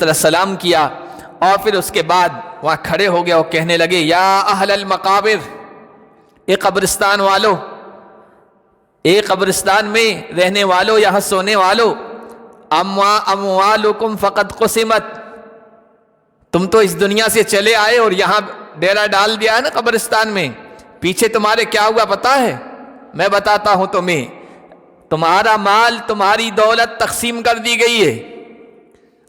طرح سلام کیا اور پھر اس کے بعد وہاں کھڑے ہو گیا اور کہنے لگے یا اہل المقابر، اے قبرستان والو، اے قبرستان میں رہنے والو، یہاں سونے والو، اموالکم فقد قسمت، تم تو اس دنیا سے چلے آئے اور یہاں ڈیرا ڈال دیا ہے نا قبرستان میں، پیچھے تمہارے کیا ہوا پتہ ہے؟ میں بتاتا ہوں تمہیں، تمہارا مال، تمہاری دولت تقسیم کر دی گئی ہے،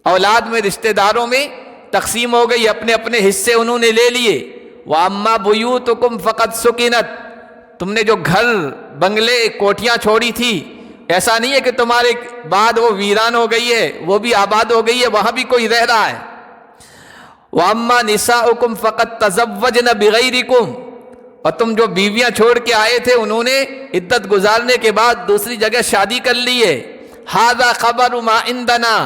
اولاد میں، رشتہ داروں میں تقسیم ہو گئی، اپنے اپنے حصے انہوں نے لے لیے۔ وَأَمَّا بُيُوتُكُمْ فَقَدْ سُكِنَتْ، تم نے جو گھر، بنگلے، کوٹھیاں چھوڑی تھی، ایسا نہیں ہے کہ تمہارے بعد وہ ویران ہو گئی ہے، وہ بھی آباد ہو گئی ہے، وہاں بھی کوئی رہ رہا ہے۔ وَأَمَّا نِسَاؤُكُمْ فَقَدْ تَزَوَّجْنَ بِغَيْرِكُمْ، اور تم جو بیویاں چھوڑ کے آئے تھے انہوں نے عدت گزارنے کے بعد دوسری جگہ شادی کر لی ہے۔ هَذَا خَبَرُ مَا عِندَنَا،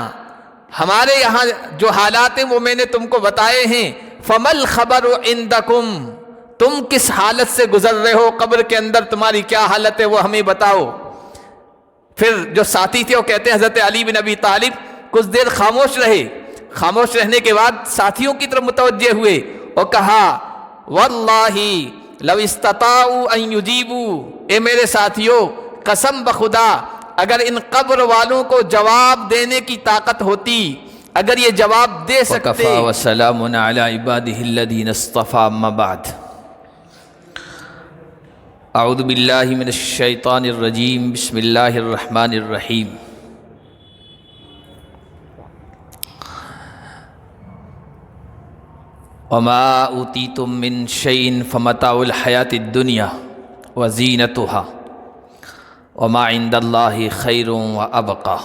ہمارے یہاں جو حالات ہیں وہ میں نے تم کو بتائے ہیں۔ فَمَا الْخَبَرُ عِندَكُمْ، تم کس حالت سے گزر رہے ہو، قبر کے اندر تمہاری کیا حالت ہے وہ ہمیں بتاؤ۔ پھر جو ساتھی تھے وہ کہتے ہیں حضرت علی بن ابی طالب کچھ دیر خاموش رہے، خاموش رہنے کے بعد ساتھیوں کی طرف متوجہ ہوئے اور کہا واللہ لو استطاعوا ان یجیبوا، اے میرے ساتھیوں قسم بخدا اگر ان قبر والوں کو جواب دینے کی طاقت ہوتی، اگر یہ جواب دے سکتے۔ وَكَفَى وَسَلَامٌ عَلَىٰ عِبَادِهِ الَّذِينَ اصْطَفَىٰ أَمَّا بَعْدُ۔ اعوذ باللہ من الشیطان الرجیم، بسم اللہ الرحمن الرحیم۔ وَمَا أُوتِيتُم مِّن شَيْءٍ فَمَتَاعُ الْحَيَاةِ الدُّنْيَا وَزِينَتُهَا وَمَا عِندَ اللَّهِ خَيْرٌ وَأَبْقَىٰ۔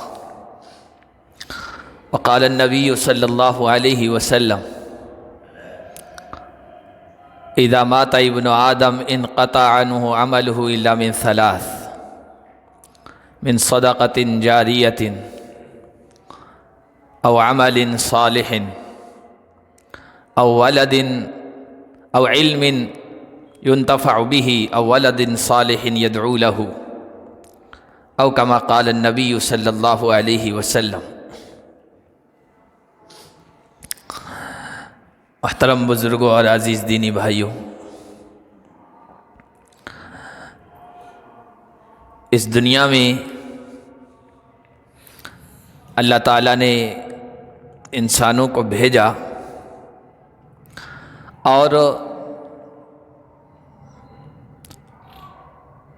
وقال النبی صلی اللہ علیہ وسلم اذا مات ابن آدم انقطع عنہ عملہ الا من ثلاث، من صدقۃ جاریۃ او عمل صالح او ولد او علم ينتفع به او ولد صالح يدعو له، او كما قال النبی صلی اللہ علیہ وسلم۔ محترم بزرگوں اور عزیز دینی بھائیوں، اس دنیا میں اللہ تعالیٰ نے انسانوں کو بھیجا اور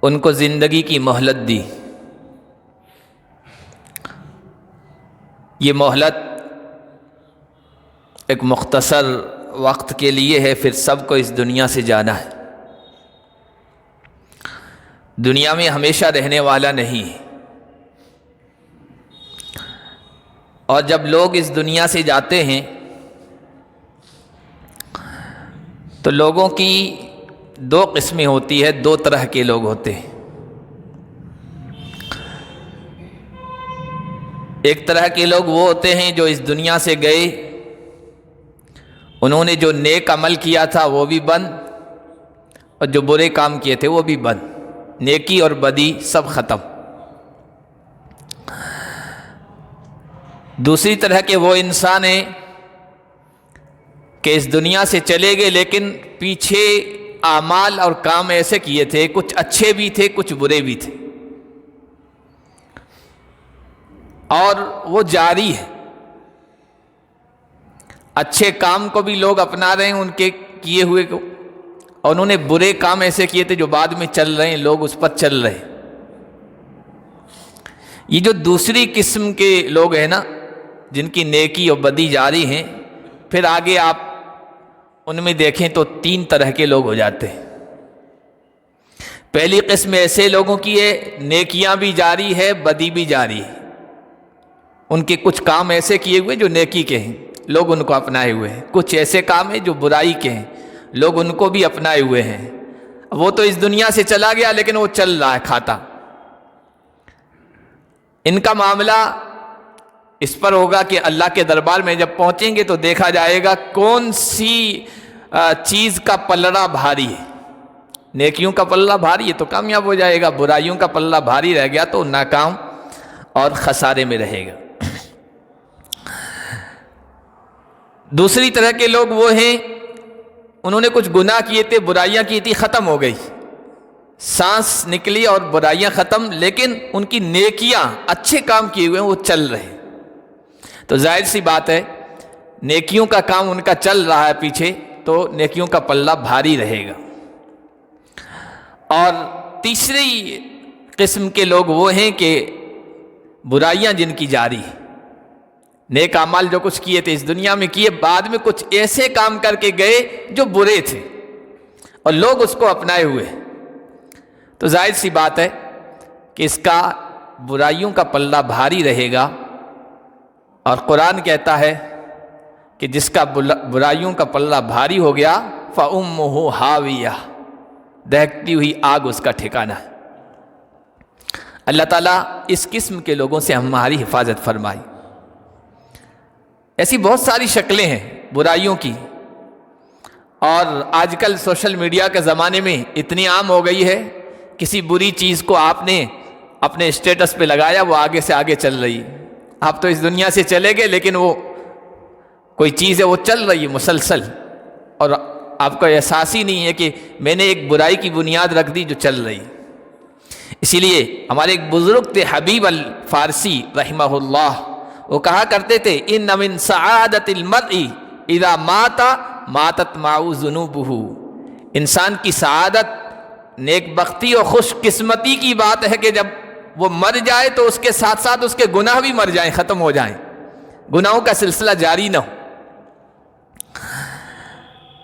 ان کو زندگی کی مہلت دی۔ یہ مہلت ایک مختصر وقت کے لیے ہے، پھر سب کو اس دنیا سے جانا ہے۔ دنیا میں ہمیشہ رہنے والا نہیں ہے، اور جب لوگ اس دنیا سے جاتے ہیں تو لوگوں کی دو قسمیں ہوتی ہے، دو طرح کے لوگ ہوتے ہیں۔ ایک طرح کے لوگ وہ ہوتے ہیں جو اس دنیا سے گئے، انہوں نے جو نیک عمل کیا تھا وہ بھی بند، اور جو برے کام کیے تھے وہ بھی بند، نیکی اور بدی سب ختم۔ دوسری طرح کے وہ انسان ہیں کہ اس دنیا سے چلے گئے لیکن پیچھے اعمال اور کام ایسے کیے تھے، کچھ اچھے بھی تھے کچھ برے بھی تھے، اور وہ جاری ہے۔ اچھے کام کو بھی لوگ اپنا رہے ہیں ان کے کیے ہوئے کو، اور انہوں نے برے کام ایسے کیے تھے جو بعد میں چل رہے ہیں، لوگ اس پر چل رہے ہیں۔ یہ جو دوسری قسم کے لوگ ہیں نا، جن کی نیکی اور بدی جاری ہیں، پھر آگے آپ ان میں دیکھیں تو تین طرح کے لوگ ہو جاتے ہیں۔ پہلی قسم ایسے لوگوں کی ہے نیکیاں بھی جاری ہے بدی بھی جاری ہے، ان کے کچھ کام ایسے کیے ہوئے جو نیکی کے ہیں، لوگ ان کو اپنائے ہوئے ہیں، کچھ ایسے کام ہیں جو برائی کے ہیں، لوگ ان کو بھی اپنائے ہوئے ہیں۔ وہ تو اس دنیا سے چلا گیا لیکن وہ چل رہا ہے کھاتا۔ ان کا معاملہ اس پر ہوگا کہ اللہ کے دربار میں جب پہنچیں گے تو دیکھا جائے گا کون سی چیز کا پلڑا بھاری ہے۔ نیکیوں کا پلڑا بھاری ہے تو کامیاب ہو جائے گا، برائیوں کا پلڑا بھاری رہ گیا تو ناکام اور خسارے میں رہے گا۔ دوسری طرح کے لوگ وہ ہیں، انہوں نے کچھ گناہ کیے تھے، برائیاں کی تھی، ختم ہو گئی، سانس نکلی اور برائیاں ختم، لیکن ان کی نیکیاں، اچھے کام کیے ہوئے ہیں وہ چل رہے ہیں۔ تو ظاہر سی بات ہے نیکیوں کا کام ان کا چل رہا ہے پیچھے، تو نیکیوں کا پلہ بھاری رہے گا۔ اور تیسری قسم کے لوگ وہ ہیں کہ برائیاں جن کی جاری ہیں، نیک اعمال جو کچھ کیے تھے اس دنیا میں کیے، بعد میں کچھ ایسے کام کر کے گئے جو برے تھے اور لوگ اس کو اپنائے ہوئے، تو ظاہر سی بات ہے کہ اس کا برائیوں کا پلہ بھاری رہے گا۔ اور قرآن کہتا ہے کہ جس کا برائیوں کا پلہ بھاری ہو گیا فَأُمُّهُ حَاوِيَةٌ، دہکتی ہوئی آگ اس کا ٹھکانہ ہے۔ اللہ تعالیٰ اس قسم کے لوگوں سے ہماری حفاظت فرمائے۔ ایسی بہت ساری شکلیں ہیں برائیوں کی، اور آج کل سوشل میڈیا کے زمانے میں اتنی عام ہو گئی ہے، کسی بری چیز کو آپ نے اپنے اسٹیٹس پہ لگایا، وہ آگے سے آگے چل رہی ہے۔ آپ تو اس دنیا سے چلے گئے، لیکن وہ کوئی چیز ہے وہ چل رہی ہے مسلسل، اور آپ کو احساس ہی نہیں ہے کہ میں نے ایک برائی کی بنیاد رکھ دی جو چل رہی۔ اسی لیے ہمارے ایک بزرگ تھے حبیب الفارسی رحمہ اللہ، وہ کہا کرتے تھے ان من سعادت المرء اذا مات ماتت معه ذنوبه، انسان کی سعادت، نیک بختی اور خوش قسمتی کی بات ہے کہ جب وہ مر جائے تو اس کے ساتھ ساتھ اس کے گناہ بھی مر جائیں، ختم ہو جائیں، گناہوں کا سلسلہ جاری نہ ہو۔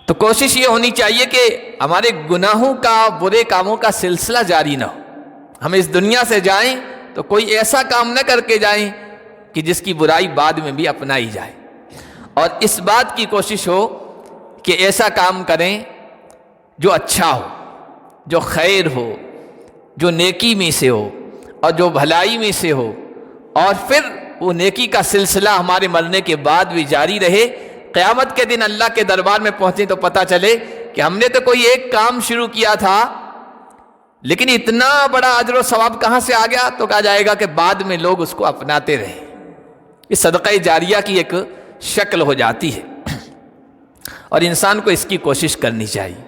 تو کوشش یہ ہونی چاہیے کہ ہمارے گناہوں کا، برے کاموں کا سلسلہ جاری نہ ہو۔ ہم اس دنیا سے جائیں تو کوئی ایسا کام نہ کر کے جائیں کہ جس کی برائی بعد میں بھی اپنائی جائے، اور اس بات کی کوشش ہو کہ ایسا کام کریں جو اچھا ہو، جو خیر ہو، جو نیکی میں سے ہو اور جو بھلائی میں سے ہو، اور پھر وہ نیکی کا سلسلہ ہمارے مرنے کے بعد بھی جاری رہے۔ قیامت کے دن اللہ کے دربار میں پہنچیں تو پتہ چلے کہ ہم نے تو کوئی ایک کام شروع کیا تھا، لیکن اتنا بڑا اجر و ثواب کہاں سے آ گیا؟ تو کہا جائے گا کہ بعد میں لوگ اس کو اپناتے رہے۔ یہ صدقہ جاریہ کی ایک شکل ہو جاتی ہے، اور انسان کو اس کی کوشش کرنی چاہیے،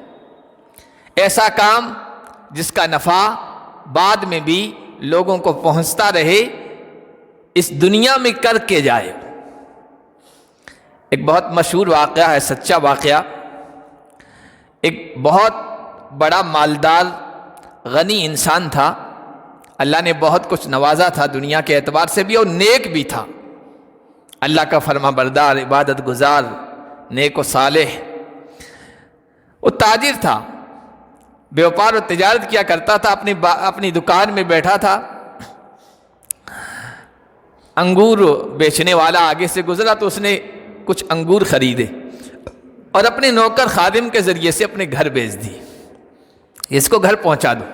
ایسا کام جس کا نفع بعد میں بھی لوگوں کو پہنچتا رہے، اس دنیا میں کر کے جائے۔ ایک بہت مشہور واقعہ ہے، سچا واقعہ، ایک بہت بڑا مالدار غنی انسان تھا، اللہ نے بہت کچھ نوازا تھا دنیا کے اعتبار سے بھی، اور نیک بھی تھا، اللہ کا فرما بردار، عبادت گزار، نیک و صالح۔ وہ تاجر تھا، بیوپار و تجارت کیا کرتا تھا، اپنی دکان میں بیٹھا تھا، انگور بیچنے والا آگے سے گزرا تو اس نے کچھ انگور خریدے اور اپنے نوکر خادم کے ذریعے سے اپنے گھر بھیج دی، اس کو گھر پہنچا دو۔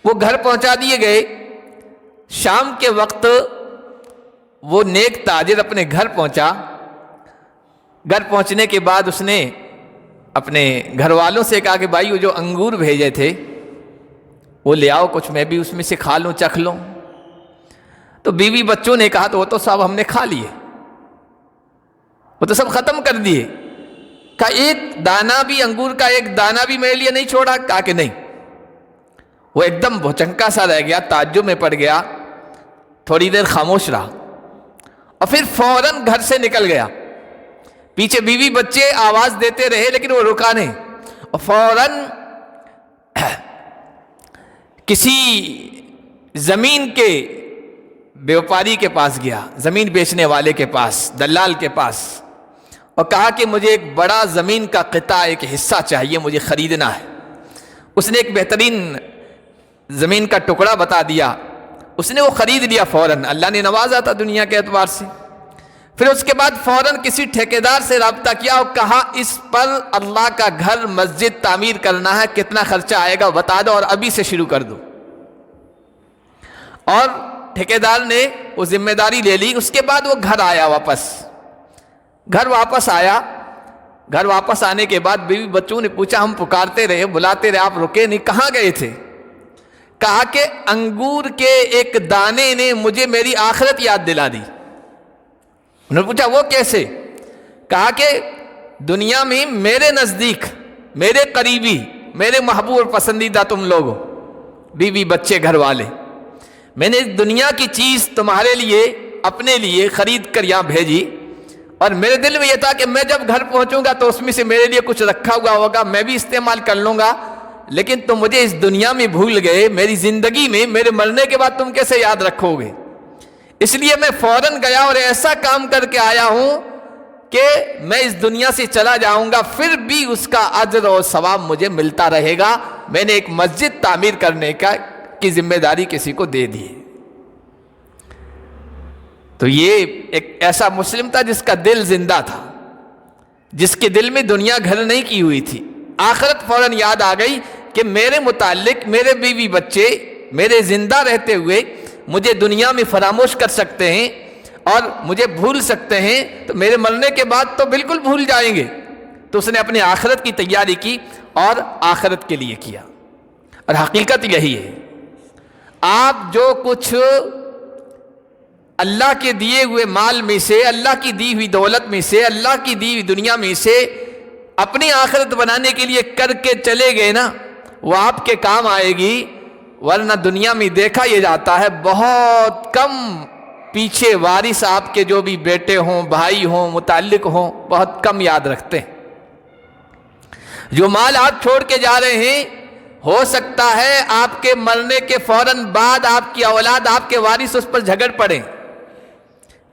وہ گھر پہنچا دیے گئے۔ شام کے وقت وہ نیک تاجر اپنے گھر پہنچا۔ گھر پہنچنے کے بعد اس نے اپنے گھر والوں سے کہا کہ بھائی وہ جو انگور بھیجے تھے وہ لے آؤ، کچھ میں بھی اس میں سے کھا لوں، چکھ لوں۔ تو بیوی بچوں نے کہا تو وہ تو صاحب ہم نے کھا لیے، وہ تو سب ختم کر دیے۔ کہا ایک دانہ بھی، انگور کا ایک دانہ بھی میرے لیے نہیں چھوڑا؟ کہا کہ نہیں۔ وہ ایک دم بھوچنکا سا رہ گیا، تعجب میں پڑ گیا، تھوڑی دیر خاموش رہا اور پھر فوراً گھر سے نکل گیا۔ پیچھے بیوی بچے آواز دیتے رہے لیکن وہ رکا نہیں، اور فوراً کسی زمین کے بیوپاری کے پاس گیا، زمین بیچنے والے کے پاس، دلال کے پاس، اور کہا کہ مجھے ایک بڑا زمین کا قطعہ، ایک حصہ چاہیے، مجھے خریدنا ہے۔ اس نے ایک بہترین زمین کا ٹکڑا بتا دیا، اس نے وہ خرید لیا فوراً، اللہ نے نوازا تھا دنیا کے اعتبار سے۔ پھر اس کے بعد فوراً کسی ٹھیکیدار سے رابطہ کیا اور کہا اس پر اللہ کا گھر، مسجد تعمیر کرنا ہے، کتنا خرچہ آئے گا بتا دو اور ابھی سے شروع کر دو۔ اور ٹھیکیدار نے وہ ذمہ داری لے لی۔ اس کے بعد وہ گھر آیا، گھر واپس آیا۔ گھر واپس آنے کے بعد بیوی بچوں نے پوچھا، ہم پکارتے رہے، بلاتے رہے، آپ رکے نہیں، کہاں گئے تھے؟ کہا کہ انگور کے ایک دانے نے مجھے میری آخرت یاد دلا دی۔ انہوں نے پوچھا وہ کیسے؟ کہا کہ دنیا میں میرے نزدیک میرے قریبی میرے محبوب اور پسندیدہ تم لوگ ہو، بیوی بچے گھر والے، میں نے دنیا کی چیز تمہارے لیے اپنے لیے خرید کر یہاں بھیجی، اور میرے دل میں یہ تھا کہ میں جب گھر پہنچوں گا تو اس میں سے میرے لیے کچھ رکھا ہوا ہوگا، میں بھی استعمال کر لوں گا، لیکن تم مجھے اس دنیا میں بھول گئے، میری زندگی میں میرے مرنے کے بعد تم کیسے یاد رکھو گے؟ اس لیے میں فوراً گیا اور ایسا کام کر کے آیا ہوں کہ میں اس دنیا سے چلا جاؤں گا پھر بھی اس کا اجر اور ثواب مجھے ملتا رہے گا۔ میں نے ایک مسجد تعمیر کرنے کی ذمہ داری کسی کو دے دی۔ تو یہ ایک ایسا مسلم تھا جس کا دل زندہ تھا، جس کے دل میں دنیا گھر نہیں کی ہوئی تھی، آخرت فوراً یاد آ گئی کہ میرے متعلق میرے بیوی بچے میرے زندہ رہتے ہوئے مجھے دنیا میں فراموش کر سکتے ہیں اور مجھے بھول سکتے ہیں، تو میرے مرنے کے بعد تو بالکل بھول جائیں گے۔ تو اس نے اپنی آخرت کی تیاری کی اور آخرت کے لیے کیا، اور حقیقت یہی ہے، آپ جو کچھ اللہ کے دیے ہوئے مال میں سے، اللہ کی دی ہوئی دولت میں سے، اللہ کی دی ہوئی دنیا میں سے اپنی آخرت بنانے کے لیے کر کے چلے گئے نا، وہ آپ کے کام آئے گی، ورنہ دنیا میں دیکھا یہ جاتا ہے بہت کم پیچھے وارث آپ کے جو بھی بیٹے ہوں، بھائی ہوں، متعلق ہوں، بہت کم یاد رکھتے ہیں۔ جو مال آپ چھوڑ کے جا رہے ہیں، ہو سکتا ہے آپ کے مرنے کے فوراً بعد آپ کی اولاد، آپ کے وارث اس پر جھگڑ پڑیں،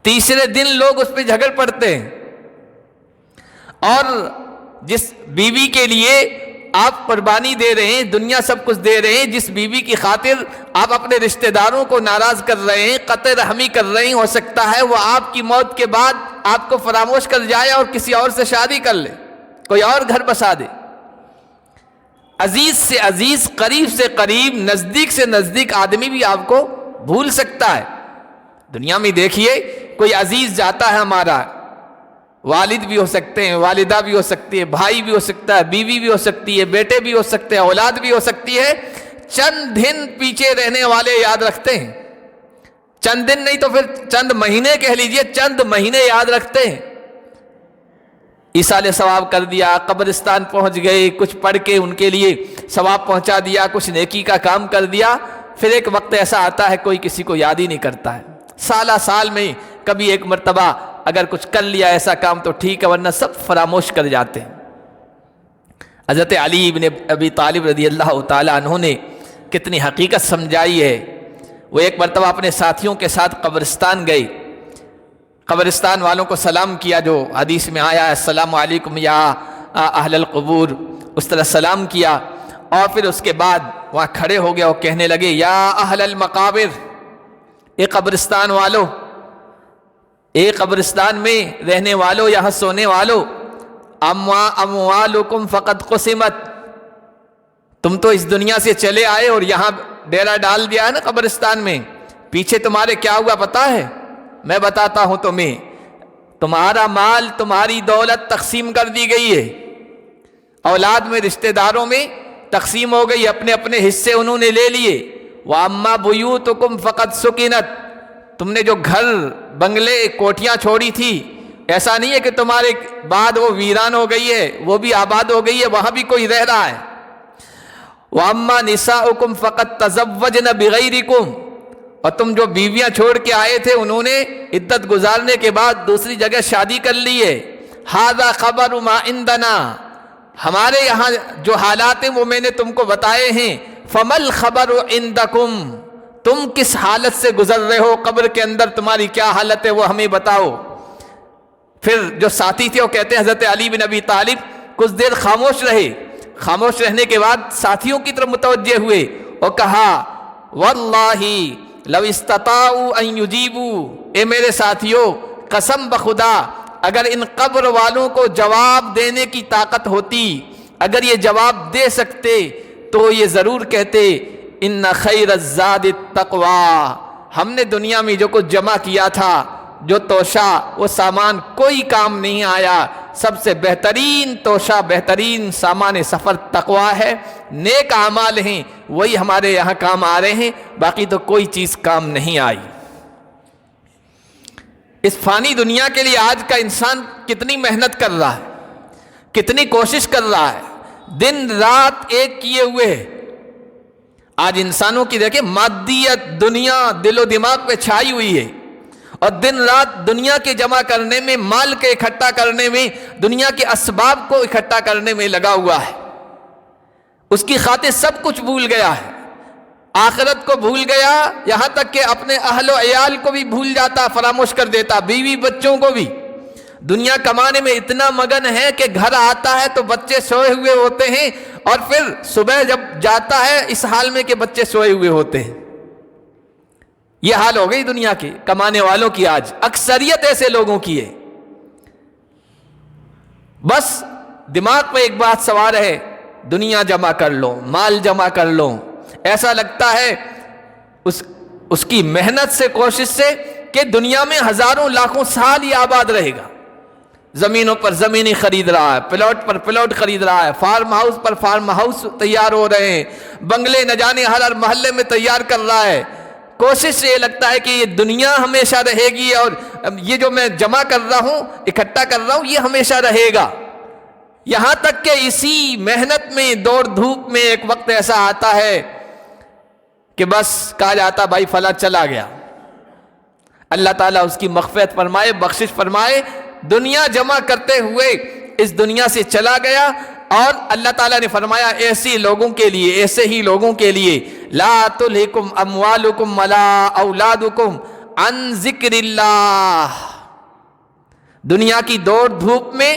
تیسرے دن لوگ اس پہ جھگڑ پڑتے ہیں۔ اور جس بیوی کے لیے آپ قربانی دے رہے ہیں، دنیا سب کچھ دے رہے ہیں، جس بیوی کی خاطر آپ اپنے رشتہ داروں کو ناراض کر رہے ہیں، قطع رحمی کر رہے ہیں، ہو سکتا ہے وہ آپ کی موت کے بعد آپ کو فراموش کر جائے اور کسی اور سے شادی کر لے، کوئی اور گھر بسا دے۔ عزیز سے عزیز، قریب سے قریب، نزدیک سے نزدیک آدمی بھی آپ کو بھول سکتا ہے۔ دنیا میں دیکھیے، کوئی عزیز جاتا ہے ہمارا، والد بھی ہو سکتے ہیں، والدہ بھی ہو سکتی ہے، بھائی بھی ہو سکتا ہے، بیوی بھی ہو سکتی ہے، بیٹے بھی ہو سکتے ہیں، اولاد بھی ہو سکتی ہے، چند دن پیچھے رہنے والے یاد رکھتے ہیں، چند دن نہیں تو پھر چند مہینے کہہ لیجئے، چند مہینے یاد رکھتے ہیں۔ ایصال ثواب کر دیا، قبرستان پہنچ گئے، کچھ پڑھ کے ان کے لیے ثواب پہنچا دیا، کچھ نیکی کا کام کر دیا، پھر ایک وقت ایسا آتا ہے کوئی کسی کو یاد ہی نہیں کرتا ہے۔ سالہ سال میں کبھی ایک مرتبہ اگر کچھ کر لیا ایسا کام تو ٹھیک ہے، ورنہ سب فراموش کر جاتے ہیں۔ حضرت علی بن ابی طالب رضی اللہ تعالیٰ عنہ نے کتنی حقیقت سمجھائی ہے۔ وہ ایک مرتبہ اپنے ساتھیوں کے ساتھ قبرستان گئے، قبرستان والوں کو سلام کیا، جو حدیث میں آیا ہے السلام علیکم یا اہل القبور، اس طرح سلام کیا، اور پھر اس کے بعد وہاں کھڑے ہو گیا اور کہنے لگے یا اہل المقابر، اے قبرستان والو، اے قبرستان میں رہنے والو، یہاں سونے والو، اموالکم فقد قسمت، تم تو اس دنیا سے چلے آئے اور یہاں ڈیرا ڈال دیا ہے نا قبرستان میں، پیچھے تمہارے کیا ہوا پتہ ہے؟ میں بتاتا ہوں تمہیں، تمہارا مال، تمہاری دولت تقسیم کر دی گئی ہے، اولاد میں، رشتہ داروں میں تقسیم ہو گئی، اپنے اپنے حصے انہوں نے لے لیے۔ وَأَمَّا بُيُوتُكُمْ فَقَدْ سُكِنَتْ، تم نے جو گھر، بنگلے، کوٹھیاں چھوڑی تھی، ایسا نہیں ہے کہ تمہارے بعد وہ ویران ہو گئی ہے، وہ بھی آباد ہو گئی ہے، وہاں بھی کوئی رہ رہا ہے۔ وَأَمَّا نِسَاؤُكُمْ فَقَدْ تَزَوَّجْنَ بِغَيْرِكُمْ، اور تم جو بیویاں چھوڑ کے آئے تھے انہوں نے عدت گزارنے کے بعد دوسری جگہ شادی کر لی ہے۔ هَذَا خَبَرُ مَا عِندَنَا، ہمارے یہاں جو حالات ہیں وہ میں نے تم کو بتائے ہیں۔ فَمَا الْخَبَرُ عِندَكُمْ، تم کس حالت سے گزر رہے ہو، قبر کے اندر تمہاری کیا حالت ہے وہ ہمیں بتاؤ۔ پھر جو ساتھی تھے وہ کہتے ہیں حضرت علی بن ابی طالب کچھ دیر خاموش رہے، خاموش رہنے کے بعد ساتھیوں کی طرف متوجہ ہوئے اور کہا وَاللَّهِ لو استطاعوا ان یجیبوا، اے میرے ساتھیوں قسم بخدا اگر ان قبر والوں کو جواب دینے کی طاقت ہوتی، اگر یہ جواب دے سکتے تو یہ ضرور کہتے ان خیر الزاد التقوی، ہم نے دنیا میں جو کچھ جمع کیا تھا، جو توشہ، وہ سامان کوئی کام نہیں آیا، سب سے بہترین توشہ، بہترین سامان سفر تقوی ہے، نیک اعمال ہیں، وہی ہمارے یہاں کام آ رہے ہیں، باقی تو کوئی چیز کام نہیں آئی۔ اس فانی دنیا کے لیے آج کا انسان کتنی محنت کر رہا ہے، کتنی کوشش کر رہا ہے، دن رات ایک کیے ہوئے ہے۔ آج انسانوں کی دیکھیں مادیت دنیا دل و دماغ پہ چھائی ہوئی ہے، اور دن رات دنیا کے جمع کرنے میں، مال کے اکٹھا کرنے میں، دنیا کے اسباب کو اکٹھا کرنے میں لگا ہوا ہے۔ اس کی خاطر سب کچھ بھول گیا ہے، آخرت کو بھول گیا، یہاں تک کہ اپنے اہل و عیال کو بھی بھول جاتا، فراموش کر دیتا، بیوی بچوں کو بھی۔ دنیا کمانے میں اتنا مگن ہے کہ گھر آتا ہے تو بچے سوئے ہوئے ہوتے ہیں، اور پھر صبح جب جاتا ہے اس حال میں کہ بچے سوئے ہوئے ہوتے ہیں۔ یہ حال ہو گئی دنیا کے کمانے والوں کی، آج اکثریت ایسے لوگوں کی ہے۔ بس دماغ پہ ایک بات سوار ہے، دنیا جمع کر لو، مال جمع کر لو۔ ایسا لگتا ہے اس کی محنت سے، کوشش سے، کہ دنیا میں ہزاروں لاکھوں سال یہ آباد رہے گا۔ زمینوں پر زمینیں خرید رہا ہے، پلاٹ پر پلاٹ خرید رہا ہے، فارم ہاؤس پر فارم ہاؤس تیار ہو رہے ہیں، بنگلے نہ جانے ہر محلے میں تیار کر رہا ہے۔ کوشش سے یہ لگتا ہے کہ یہ دنیا ہمیشہ رہے گی، اور یہ جو میں جمع کر رہا ہوں، اکٹھا کر رہا ہوں، یہ ہمیشہ رہے گا۔ یہاں تک کہ اسی محنت میں، دوڑ دھوپ میں، ایک وقت ایسا آتا ہے کہ بس کہا جاتا بھائی فلاں چلا گیا۔ اللہ تعالیٰ اس کی مغفرت فرمائے، بخشش فرمائے، دنیا جمع کرتے ہوئے اس دنیا سے چلا گیا۔ اور اللہ تعالیٰ نے فرمایا ایسے لوگوں کے لیے، ایسے ہی لوگوں کے لیے، لا تلہکم اموالکم ولا اولادکم عن ذکر اللہ۔ دنیا کی دوڑ دھوپ میں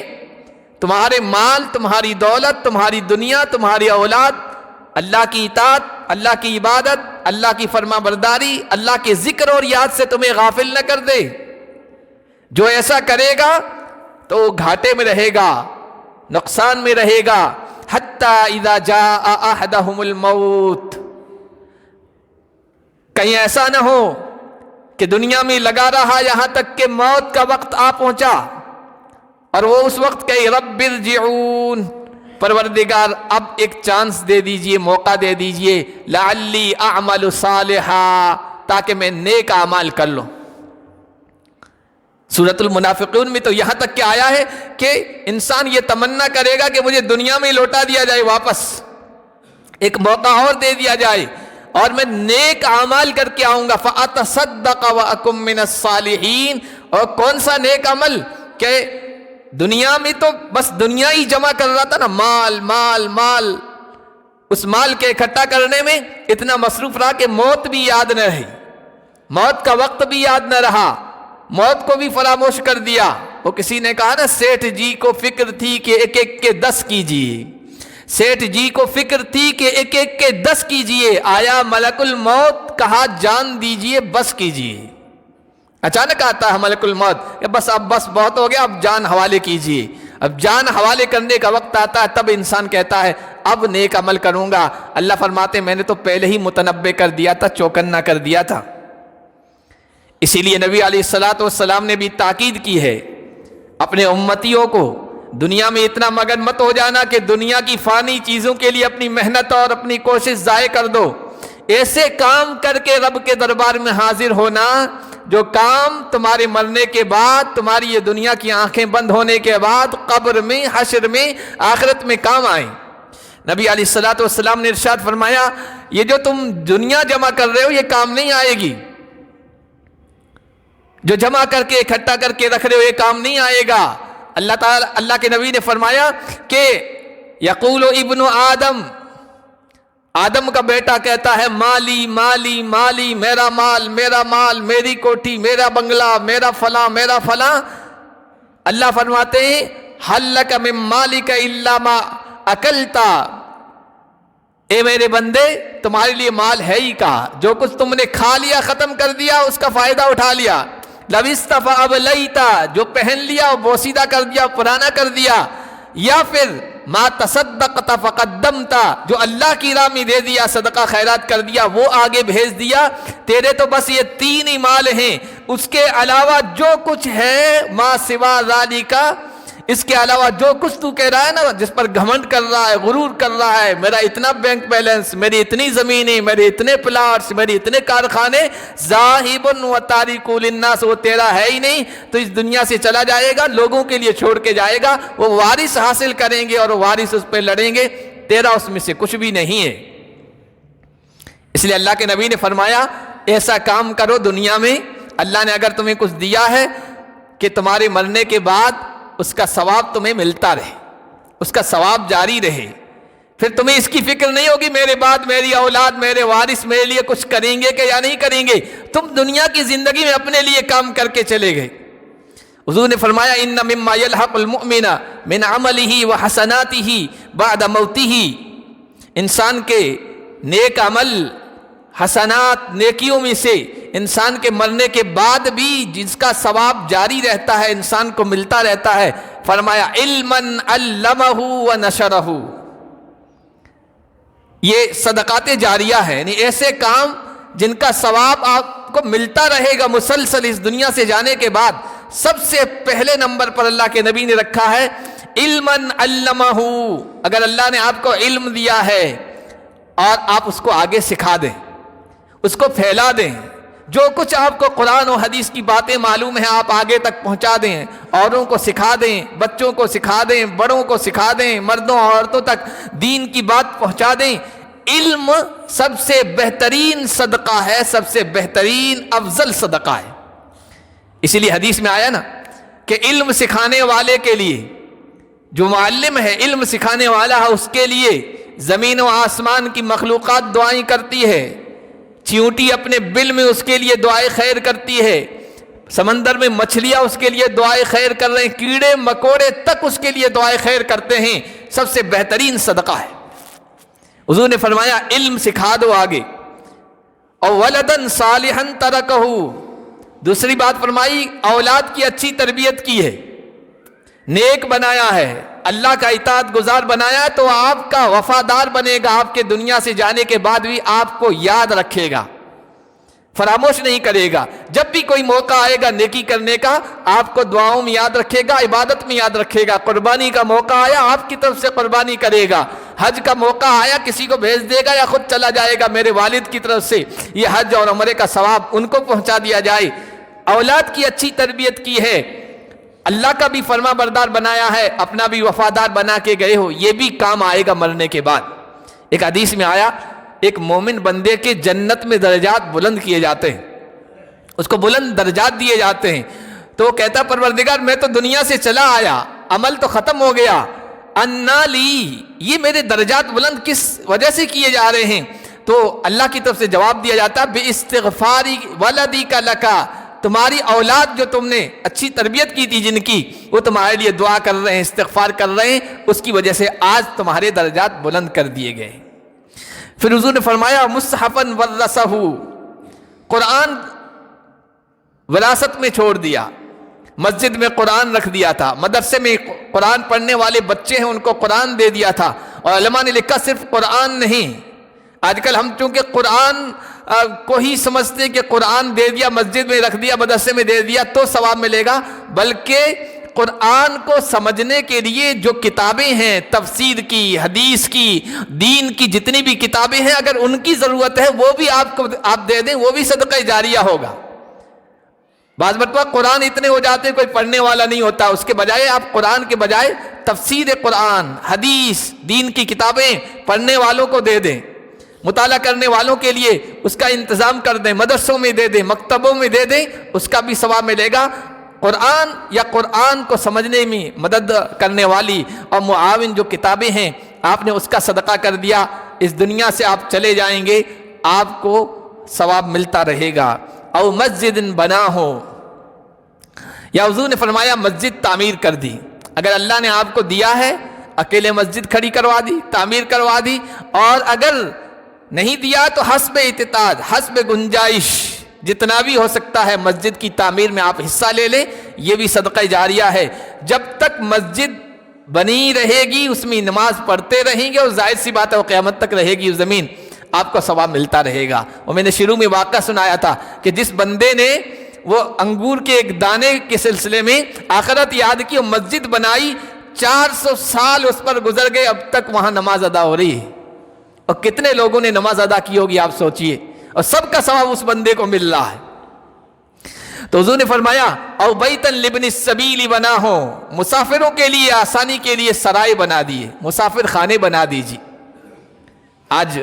تمہارے مال، تمہاری دولت، تمہاری دنیا، تمہاری اولاد اللہ کی اطاعت، اللہ کی عبادت، اللہ کی فرما برداری، اللہ کے ذکر اور یاد سے تمہیں غافل نہ کر دے۔ جو ایسا کرے گا تو وہ گھاٹے میں رہے گا، نقصان میں رہے گا۔ حتی اذا جاء احدہم الموت، کہیں ایسا نہ ہو کہ دنیا میں لگا رہا یہاں تک کہ موت کا وقت آ پہنچا، اور وہ اس وقت کہے رب ارجعون، پروردگار اب ایک چانس دے دیجئے، موقع دے دیجئے، لعلی اعمل صالحا، تاکہ میں نیک اعمال کر لوں۔ سورۃ المنافقون میں تو یہاں تک کہ آیا ہے کہ انسان یہ تمنا کرے گا کہ مجھے دنیا میں لوٹا دیا جائے، واپس ایک موقع اور دے دیا جائے، اور میں نیک اعمال کر کے آؤں گا۔ فاتصدق واکن من الصالحین، اور کون سا نیک عمل کہ دنیا میں تو بس دنیا ہی جمع کر رہا تھا نا، مال مال مال، اس مال کے اکٹھا کرنے میں اتنا مصروف رہا کہ موت بھی یاد نہ رہی، موت کا وقت بھی یاد نہ رہا، موت کو بھی فراموش کر دیا۔ وہ کسی نے کہا نا، سیٹھ جی کو فکر تھی کہ ایک ایک کے 10 کیجیے، سیٹھ جی کو فکر تھی کہ ایک ایک کے 10 کیجیے، آیا ملک الموت، کہا جان دیجیے بس کیجیے۔ اچانک آتا ہے ملک الموت کہ بس اب بس بہت ہو گیا، اب جان حوالے کیجیے۔ اب جان حوالے کرنے کا وقت آتا ہے، تب انسان کہتا ہے اب نیک عمل کروں گا۔ اللہ فرماتے میں نے تو پہلے ہی متنبع کر دیا تھا، چوکنا کر دیا تھا۔ اسی لیے نبی علیہ الصلوۃ والسلام نے بھی تاکید کی ہے اپنے امتیوں کو، دنیا میں اتنا مگن مت ہو جانا کہ دنیا کی فانی چیزوں کے لیے اپنی محنت اور اپنی کوشش ضائع کر دو۔ ایسے کام کر کے رب کے دربار میں حاضر ہونا جو کام تمہارے مرنے کے بعد، تمہاری یہ دنیا کی آنکھیں بند ہونے کے بعد، قبر میں، حشر میں، آخرت میں کام آئیں۔ نبی علیہ الصلوۃ والسلام نے ارشاد فرمایا یہ جو تم دنیا جمع کر رہے ہو یہ کام نہیں آئے گی، جو جمع کر کے اکٹھا کر کے رکھ رہے ہو یہ کام نہیں آئے گا۔ اللہ تعالی، اللہ کے نبی نے فرمایا کہ یقول ابن آدم، آدم کا بیٹا کہتا ہے مالی مالی مالی، میرا مال میرا مال، میری کوٹھی، میرا بنگلہ، میرا فلاں میرا فلاں۔ اللہ فرماتے ہیں حل لک من مالک الا ما اکلتا، اے میرے بندے تمہارے لیے مال ہے ہی کہا، جو کچھ تم نے کھا لیا ختم کر دیا، اس کا فائدہ اٹھا لیا۔ لبست فابلیتا، جو پہن لیا وہ بوسیدہ کر دیا، پرانا کر دیا۔ یا پھر ما تصدقت فقدمتا، جو اللہ کی راہ میں دے دیا، صدقہ خیرات کر دیا، وہ آگے بھیج دیا۔ تیرے تو بس یہ 3 ہی مال ہیں، اس کے علاوہ جو کچھ ہے ما سوا ذالک اس کے علاوہ جو کچھ تو کہہ رہا ہے نا، جس پر گھمنڈ کر رہا ہے، غرور کر رہا ہے، میرا اتنا بینک بیلنس، میری اتنی زمینیں، میرے اتنے پلاٹس، میرے اتنے کارخانے، ذاہب و تارک للناس، وہ تیرا ہے ہی نہیں، تو اس دنیا سے چلا جائے گا، لوگوں کے لیے چھوڑ کے جائے گا، وہ وارث حاصل کریں گے اور وارث اس پہ لڑیں گے، تیرا اس میں سے کچھ بھی نہیں ہے۔ اس لیے اللہ کے نبی نے فرمایا ایسا کام کرو دنیا میں، اللہ نے اگر تمہیں کچھ دیا ہے کہ تمہارے مرنے کے بعد اس کا ثواب تمہیں ملتا رہے، اس کا ثواب جاری رہے، پھر تمہیں اس کی فکر نہیں ہوگی میرے بعد میری اولاد، میرے وارث میرے لیے کچھ کریں گے کہ یا نہیں کریں گے، تم دنیا کی زندگی میں اپنے لیے کام کر کے چلے گئے۔ حضور نے فرمایا ان مما یلحق المؤمن من عملہ وحسناتہ بعد موتہ، انسان کے نیک عمل، حسنات، نیکیوں میں سے انسان کے مرنے کے بعد بھی جس کا ثواب جاری رہتا ہے، انسان کو ملتا رہتا ہے، فرمایا علما علمہ ونشرہ، یہ صدقات جاریہ ہے، یعنی ایسے کام جن کا ثواب آپ کو ملتا رہے گا مسلسل اس دنیا سے جانے کے بعد۔ سب سے پہلے نمبر پر اللہ کے نبی نے رکھا ہے علما علمہ، اگر اللہ نے آپ کو علم دیا ہے اور آپ اس کو آگے سکھا دیں، اس کو پھیلا دیں، جو کچھ آپ کو قرآن و حدیث کی باتیں معلوم ہیں آپ آگے تک پہنچا دیں، اوروں کو سکھا دیں، بچوں کو سکھا دیں، بڑوں کو سکھا دیں، مردوں عورتوں تک دین کی بات پہنچا دیں۔ علم سب سے بہترین صدقہ ہے، سب سے بہترین افضل صدقہ ہے۔ اسی لیے حدیث میں آیا نا کہ علم سکھانے والے کے لیے، جو معلم ہے، علم سکھانے والا ہے، اس کے لیے زمین و آسمان کی مخلوقات دعائیں کرتی ہے، چیونٹی اپنے بل میں اس کے لیے دعائیں خیر کرتی ہے، سمندر میں مچھلیاں اس کے لیے دعائیں خیر کر رہے ہیں، کیڑے مکوڑے تک اس کے لیے دعائیں خیر کرتے ہیں، سب سے بہترین صدقہ ہے۔ حضور نے فرمایا علم سکھا دو آگے، اور ولدن صالحا ترکہ، دوسری بات فرمائی اولاد کی اچھی تربیت کی ہے، نیک بنایا ہے، اللہ کا اطاعت گزار بنایا تو آپ کا وفادار بنے گا، آپ کے دنیا سے جانے کے بعد بھی آپ کو یاد رکھے گا، فراموش نہیں کرے گا، جب بھی کوئی موقع آئے گا نیکی کرنے کا آپ کو دعاؤں میں یاد رکھے گا، عبادت میں یاد رکھے گا، قربانی کا موقع آیا آپ کی طرف سے قربانی کرے گا، حج کا موقع آیا کسی کو بھیج دے گا یا خود چلا جائے گا، میرے والد کی طرف سے یہ حج اور عمرے کا ثواب ان کو پہنچا دیا جائے۔ اولاد کی اچھی تربیت کی ہے، اللہ کا بھی فرما بردار بنایا ہے، اپنا بھی وفادار بنا کے گئے ہو، یہ بھی کام آئے گا مرنے کے بعد۔ ایک حدیث میں آیا ایک مومن بندے کے جنت میں درجات بلند کیے جاتے ہیں، اس کو بلند درجات دیے جاتے ہیں، تو وہ کہتا پروردگار میں تو دنیا سے چلا آیا، عمل تو ختم ہو گیا، انا لی، یہ میرے درجات بلند کس وجہ سے کیے جا رہے ہیں؟ تو اللہ کی طرف سے جواب دیا جاتا باستغفاری ولدیک لکا، تمہاری اولاد جو تم نے اچھی تربیت کی تھی جن کی، وہ تمہارے لیے دعا کر رہے ہیں، استغفار کر رہے ہیں، اس کی وجہ سے آج تمہارے درجات بلند کر دیے گئے۔ پھر حضور نے فرمایا مصحفاً ورثہ، قرآن وراثت میں چھوڑ دیا، مسجد میں قرآن رکھ دیا تھا، مدرسے میں قرآن پڑھنے والے بچے ہیں ان کو قرآن دے دیا تھا، اور علماء نے لکھا صرف قرآن نہیں، آج کل ہم چونکہ قرآن کو ہی سمجھتے کہ قرآن دے دیا، مسجد میں رکھ دیا، مدرسے میں دے دیا تو ثواب ملے گا، بلکہ قرآن کو سمجھنے کے لیے جو کتابیں ہیں، تفسیر کی، حدیث کی، دین کی جتنی بھی کتابیں ہیں، اگر ان کی ضرورت ہے وہ بھی آپ دے دیں، وہ بھی صدقہ جاریہ ہوگا۔ بعض مرتبہ قرآن اتنے ہو جاتے ہیں کوئی پڑھنے والا نہیں ہوتا، اس کے بجائے آپ قرآن کے بجائے تفسیر قرآن، حدیث، دین کی کتابیں پڑھنے والوں کو دے دیں، مطالعہ کرنے والوں کے لیے اس کا انتظام کر دیں، مدرسوں میں دے دیں، مکتبوں میں دے دیں، اس کا بھی ثواب ملے گا۔ قرآن یا قرآن کو سمجھنے میں مدد کرنے والی اور معاون جو کتابیں ہیں، آپ نے اس کا صدقہ کر دیا، اس دنیا سے آپ چلے جائیں گے، آپ کو ثواب ملتا رہے گا۔ او مسجد بنا ہو، یا حضور نے فرمایا مسجد تعمیر کر دی، اگر اللہ نے آپ کو دیا ہے اکیلے مسجد کھڑی کروا دی، تعمیر کروا دی، اور اگر نہیں دیا تو حسب استطاعت، حسب گنجائش، جتنا بھی ہو سکتا ہے مسجد کی تعمیر میں آپ حصہ لے لیں، یہ بھی صدقہ جاریہ ہے۔ جب تک مسجد بنی رہے گی اس میں نماز پڑھتے رہیں گے، اور ظاہر سی بات ہے وہ قیامت تک رہے گی زمین، آپ کو ثواب ملتا رہے گا۔ اور میں نے شروع میں واقعہ سنایا تھا کہ جس بندے نے وہ انگور کے ایک دانے کے سلسلے میں آخرت یاد کی اور مسجد بنائی، 400 سال اس پر گزر گئے، اب تک وہاں نماز ادا ہو رہی ہے، اور کتنے لوگوں نے نماز ادا کی ہوگی آپ سوچئے، اور سب کا ثواب اس بندے کو مل رہا ہے۔ تو حضور نے فرمایا او بیتن لابن السبیل بنا ہو، مسافروں کے لیے آسانی کے لیے سرائے بنا دیے، مسافر خانے بنا دیجیے۔ آج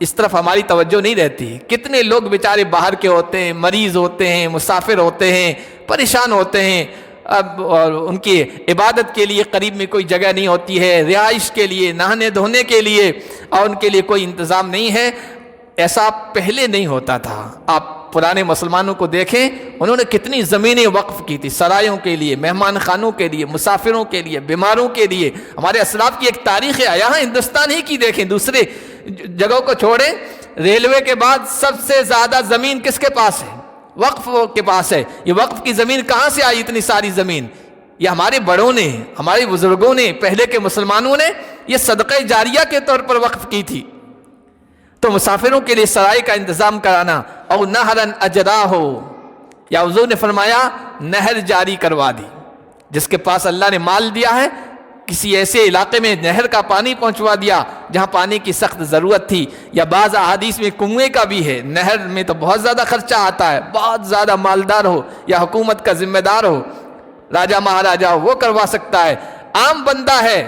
اس طرف ہماری توجہ نہیں رہتی، کتنے لوگ بیچارے باہر کے ہوتے ہیں، مریض ہوتے ہیں، مسافر ہوتے ہیں، پریشان ہوتے ہیں، اب اور ان کی عبادت کے لیے قریب میں کوئی جگہ نہیں ہوتی ہے، رہائش کے لیے، نہانے دھونے کے لیے، اور ان کے لیے کوئی انتظام نہیں ہے۔ ایسا پہلے نہیں ہوتا تھا۔ آپ پرانے مسلمانوں کو دیکھیں، انہوں نے کتنی زمینیں وقف کی تھی سرایوں کے لیے، مہمان خانوں کے لیے، مسافروں کے لیے، بیماروں کے لیے۔ ہمارے اسلاف کی ایک تاریخ ہے، یہاں ہندوستان ہی کی دیکھیں، دوسرے جگہوں کو چھوڑیں، ریلوے کے بعد سب سے زیادہ زمین کس کے پاس ہے؟ وقف کے پاس ہے۔ یہ وقف کی زمین کہاں سے آئی اتنی ساری زمین؟ یہ ہمارے بڑوں نے، ہمارے بزرگوں نے، پہلے کے مسلمانوں نے یہ صدقہ جاریہ کے طور پر وقف کی تھی۔ تو مسافروں کے لیے سرائے کا انتظام کرانا، او نہرن اجرا ہو، یا حضور نے فرمایا نہر جاری کروا دی، جس کے پاس اللہ نے مال دیا ہے، کسی ایسے علاقے میں نہر کا پانی پہنچوا دیا جہاں پانی کی سخت ضرورت تھی، یا بعض احادیث میں کنویں کا بھی ہے۔ نہر میں تو بہت زیادہ خرچہ آتا ہے، بہت زیادہ مالدار ہو یا حکومت کا ذمہ دار ہو، راجہ مہاراجہ ہو، وہ کروا سکتا ہے۔ عام بندہ ہے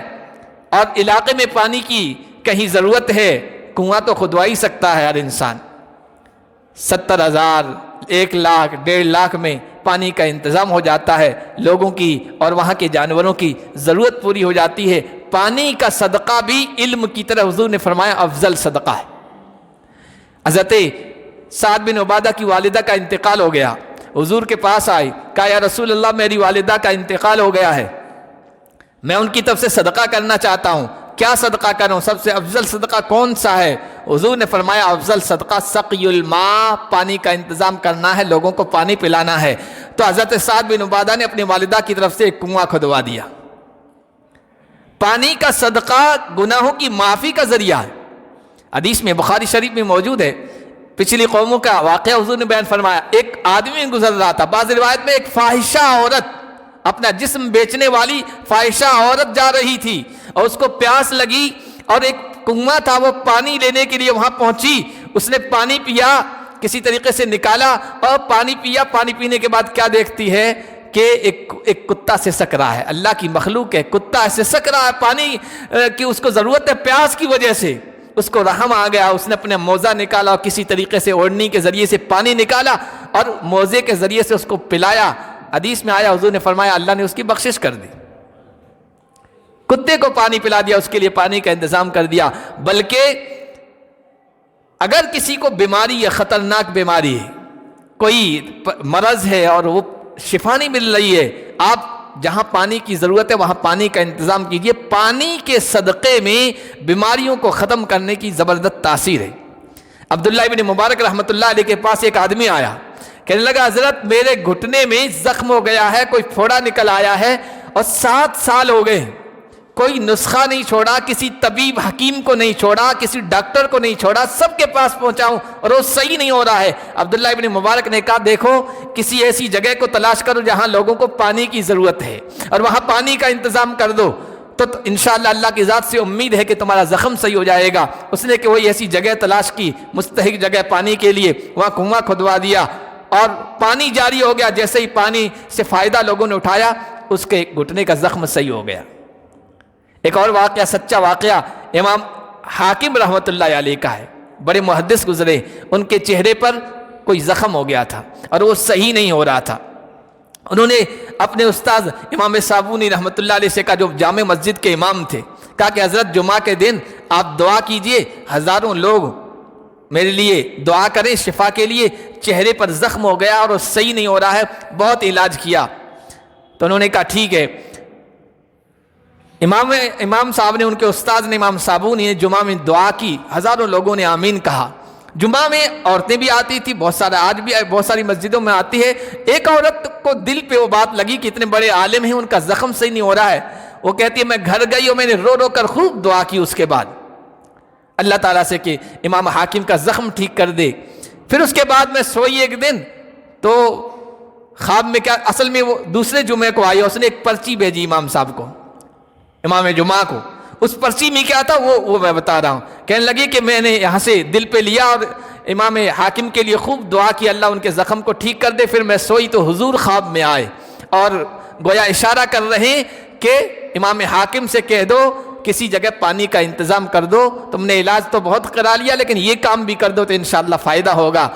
اور علاقے میں پانی کی کہیں ضرورت ہے، کنواں تو کھدوا ہی سکتا ہے ہر انسان۔ 70,000، 1 لاکھ، 1.5 لاکھ میں پانی کا انتظام ہو جاتا ہے، لوگوں کی اور وہاں کے جانوروں کی ضرورت پوری ہو جاتی ہے۔ پانی کا صدقہ بھی علم کی طرح حضور نے فرمایا افضل صدقہ ہے۔ حضرت سعد بن عبادہ کی والدہ کا انتقال ہو گیا، حضور کے پاس آئی، کہا یا رسول اللہ میری والدہ کا انتقال ہو گیا ہے، میں ان کی طرف سے صدقہ کرنا چاہتا ہوں، کیا صدقہ کروں؟ سب سے افضل صدقہ کون سا ہے؟ حضور نے فرمایا افضل صدقہ سقی الماء، پانی کا انتظام کرنا ہے، لوگوں کو پانی پلانا ہے۔ تو حضرت سعد بن عبادہ نے اپنی والدہ کی طرف سے ایک کنواں کھدوا دیا۔ پانی کا صدقہ گناہوں کی معافی کا ذریعہ ہے۔ حدیث میں بخاری شریف میں موجود ہے، پچھلی قوموں کا واقعہ حضور نے بیان فرمایا۔ ایک آدمی گزر رہا تھا، بعض روایت میں ایک فاحشہ عورت، اپنا جسم بیچنے والی فاحشہ عورت جا رہی تھی، اور اس کو پیاس لگی، اور ایک کنواں تھا، وہ پانی لینے کے لیے وہاں پہنچی، اس نے پانی پیا، کسی طریقے سے نکالا اور پانی پیا۔ پانی پینے کے بعد کیا دیکھتی ہے کہ ایک کتا سے سک رہا ہے، اللہ کی مخلوق ہے، کتا ایسے سک رہا ہے، پانی کی اس کو ضرورت ہے پیاس کی وجہ سے۔ اس کو رحم آ گیا، اس نے اپنے موزہ نکالا اور کسی طریقے سے اوڑھنی کے ذریعے سے پانی نکالا اور موزے کے ذریعے سے اس کو پلایا۔ حدیث میں آیا، حضور نے فرمایا اللہ نے اس کی بخشش کر دی، کتے کو پانی پلا دیا، اس کے لیے پانی کا انتظام کر دیا۔ بلکہ اگر کسی کو بیماری یا خطرناک بیماری ہے، کوئی مرض ہے اور وہ شفا نہیں مل رہی ہے، آپ جہاں پانی کی ضرورت ہے وہاں پانی کا انتظام کیجئے۔ پانی کے صدقے میں بیماریوں کو ختم کرنے کی زبردست تاثیر ہے۔ عبداللہ ابن مبارک رحمۃ اللہ علیہ کے پاس ایک آدمی آیا، کہنے لگا حضرت میرے گھٹنے میں زخم ہو گیا ہے، کوئی پھوڑا نکل آیا ہے، اور 7 سال ہو گئے، کوئی نسخہ نہیں چھوڑا، کسی طبیب حکیم کو نہیں چھوڑا، کسی ڈاکٹر کو نہیں چھوڑا، سب کے پاس پہنچا ہوں اور وہ صحیح نہیں ہو رہا ہے۔ عبداللہ ابن مبارک نے کہا دیکھو کسی ایسی جگہ کو تلاش کرو جہاں لوگوں کو پانی کی ضرورت ہے اور وہاں پانی کا انتظام کر دو، تو انشاءاللہ اللہ کی ذات سے امید ہے کہ تمہارا زخم صحیح ہو جائے گا۔ اس نے کہ وہی ایسی جگہ تلاش کی، مستحق جگہ پانی کے لیے، وہاں کنواں کھدوا دیا اور پانی جاری ہو گیا۔ جیسے ہی پانی سے فائدہ لوگوں نے اٹھایا، اس کے گھٹنے کا زخم صحیح ہو گیا۔ ایک اور واقعہ، سچا واقعہ، امام حاکم رحمۃ اللہ علیہ کا ہے، بڑے محدث گزرے، ان کے چہرے پر کوئی زخم ہو گیا تھا اور وہ صحیح نہیں ہو رہا تھا۔ انہوں نے اپنے استاذ امام صابونی رحمۃ اللہ علیہ سے کہا، جو جامع مسجد کے امام تھے، کہا کہ حضرت جمعہ کے دن آپ دعا کیجئے، ہزاروں لوگ میرے لیے دعا کریں شفا کے لیے، چہرے پر زخم ہو گیا اور وہ صحیح نہیں ہو رہا ہے، بہت علاج کیا۔ تو انہوں نے کہا ٹھیک ہے۔ امام صاحب نے، ان کے استاذ نے، امام صابونی نے جمعہ میں دعا کی، ہزاروں لوگوں نے آمین کہا۔ جمعہ میں عورتیں بھی آتی تھی، بہت سارا، آج بھی بہت ساری مسجدوں میں آتی ہے۔ ایک عورت کو دل پہ وہ بات لگی کہ اتنے بڑے عالم ہیں، ان کا زخم صحیح نہیں ہو رہا ہے۔ وہ کہتی ہے میں گھر گئی اور میں نے رو رو کر خوب دعا کی اس کے بعد اللہ تعالیٰ سے کہ امام حاکم کا زخم ٹھیک کر دے۔ پھر اس کے بعد میں سوئی ایک دن، تو خواب میں کیا، اصل میں وہ دوسرے جمعے کو آئی، اس نے ایک پرچی بھیجی امام صاحب کو، امام جمعہ کو. اس پرچی میں کیا تھا وہ میں بتا رہا ہوں. کہنے لگی کہ میں نے یہاں سے دل پہ لیا اور امام حاکم کے لیے خوب دعا کی اللہ ان کے زخم کو ٹھیک کر دے. پھر میں سوئی تو حضور خواب میں آئے اور گویا اشارہ کر رہے کہ امام حاکم سے کہہ دو کسی جگہ پانی کا انتظام کر دو، تم نے علاج تو بہت کرا لیا لیکن یہ کام بھی کر دو تو انشاءاللہ فائدہ ہوگا.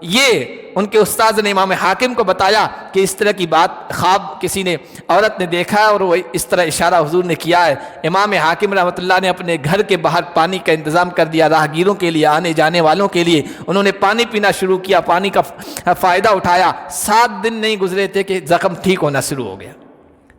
یہ ان کے استاذ نے امام حاکم کو بتایا کہ اس طرح کی بات خواب کسی نے عورت نے دیکھا ہے اور وہ اس طرح اشارہ حضور نے کیا ہے. امام حاکم رحمۃ اللہ نے اپنے گھر کے باہر پانی کا انتظام کر دیا راہگیروں کے لیے، آنے جانے والوں کے لیے. انہوں نے پانی پینا شروع کیا، پانی کا فائدہ اٹھایا. 7 دن نہیں گزرے تھے کہ زخم ٹھیک ہونا شروع ہو گیا.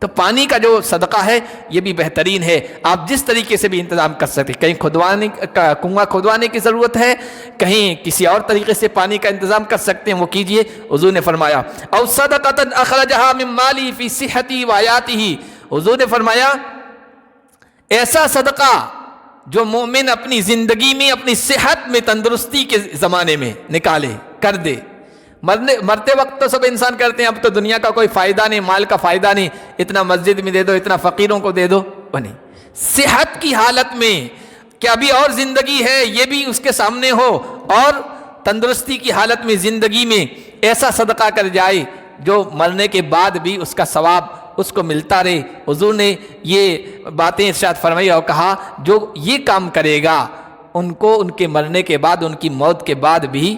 تو پانی کا جو صدقہ ہے یہ بھی بہترین ہے. آپ جس طریقے سے بھی انتظام کر سکتے، کہیں کنواں کھدوانے کی ضرورت ہے، کہیں کسی اور طریقے سے پانی کا انتظام کر سکتے ہیں وہ کیجئے. حضور نے فرمایا او صدقۃ اخرجها من مالی فی صحتی و حیاتہ، حضور نے فرمایا ایسا صدقہ جو مومن اپنی زندگی میں اپنی صحت میں تندرستی کے زمانے میں نکالے کر دے. مرتے وقت تو سب انسان کرتے ہیں اب تو دنیا کا کوئی فائدہ نہیں، مال کا فائدہ نہیں، اتنا مسجد میں دے دو، اتنا فقیروں کو دے دو. نہیں، صحت کی حالت میں کہ ابھی اور زندگی ہے یہ بھی اس کے سامنے ہو، اور تندرستی کی حالت میں زندگی میں ایسا صدقہ کر جائے جو مرنے کے بعد بھی اس کا ثواب اس کو ملتا رہے. حضور نے یہ باتیں ارشاد فرمائی اور کہا جو یہ کام کرے گا ان کو ان کے مرنے کے بعد، ان کی موت کے بعد بھی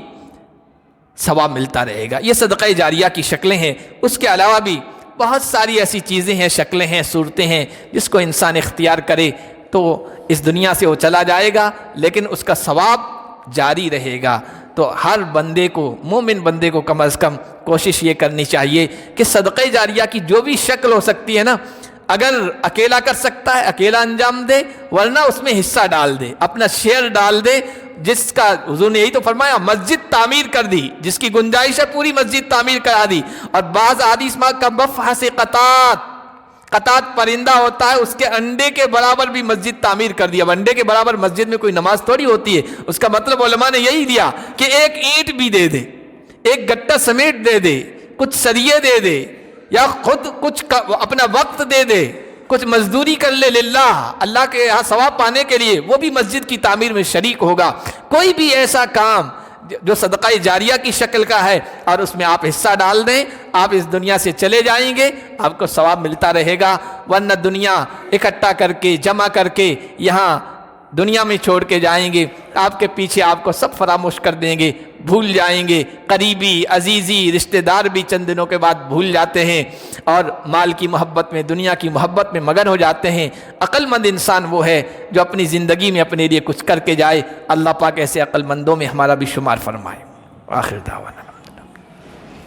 ثواب ملتا رہے گا. یہ صدقہ جاریہ کی شکلیں ہیں. اس کے علاوہ بھی بہت ساری ایسی چیزیں ہیں، شکلیں ہیں، صورتیں ہیں جس کو انسان اختیار کرے تو اس دنیا سے وہ چلا جائے گا لیکن اس کا ثواب جاری رہے گا. تو ہر بندے کو، مومن بندے کو کم از کم کوشش یہ کرنی چاہیے کہ صدقہ جاریہ کی جو بھی شکل ہو سکتی ہے نا، اگر اکیلا کر سکتا ہے اکیلا انجام دے، ورنہ اس میں حصہ ڈال دے، اپنا شیئر ڈال دے. جس کا حضور نے یہی تو فرمایا مسجد تعمیر کر دی، جس کی گنجائش ہے پوری مسجد تعمیر کرا دی. اور بعض حدیث میں کبفہ سے قطات پرندہ ہوتا ہے اس کے انڈے کے برابر بھی مسجد تعمیر کر دیا. اب انڈے کے برابر مسجد میں کوئی نماز تھوڑی ہوتی ہے. اس کا مطلب علماء نے یہی دیا کہ ایک اینٹ بھی دے دے، ایک گٹا سمیٹ دے دے، کچھ سریے دے دے، یا خود کچھ اپنا وقت دے دے، کچھ مزدوری کر لے للہ، اللہ کے یہاں ثواب پانے کے لیے، وہ بھی مسجد کی تعمیر میں شریک ہوگا. کوئی بھی ایسا کام جو صدقہ جاریہ کی شکل کا ہے اور اس میں آپ حصہ ڈال دیں، آپ اس دنیا سے چلے جائیں گے، آپ کو ثواب ملتا رہے گا. ورنہ دنیا اکٹھا کر کے جمع کر کے یہاں دنیا میں چھوڑ کے جائیں گے، آپ کے پیچھے آپ کو سب فراموش کر دیں گے، بھول جائیں گے. قریبی عزیزی رشتہ دار بھی چند دنوں کے بعد بھول جاتے ہیں اور مال کی محبت میں، دنیا کی محبت میں مگن ہو جاتے ہیں. عقل مند انسان وہ ہے جو اپنی زندگی میں اپنے لیے کچھ کر کے جائے. اللہ پاک ایسے عقل مندوں میں ہمارا بھی شمار فرمائے. آخر دعوانا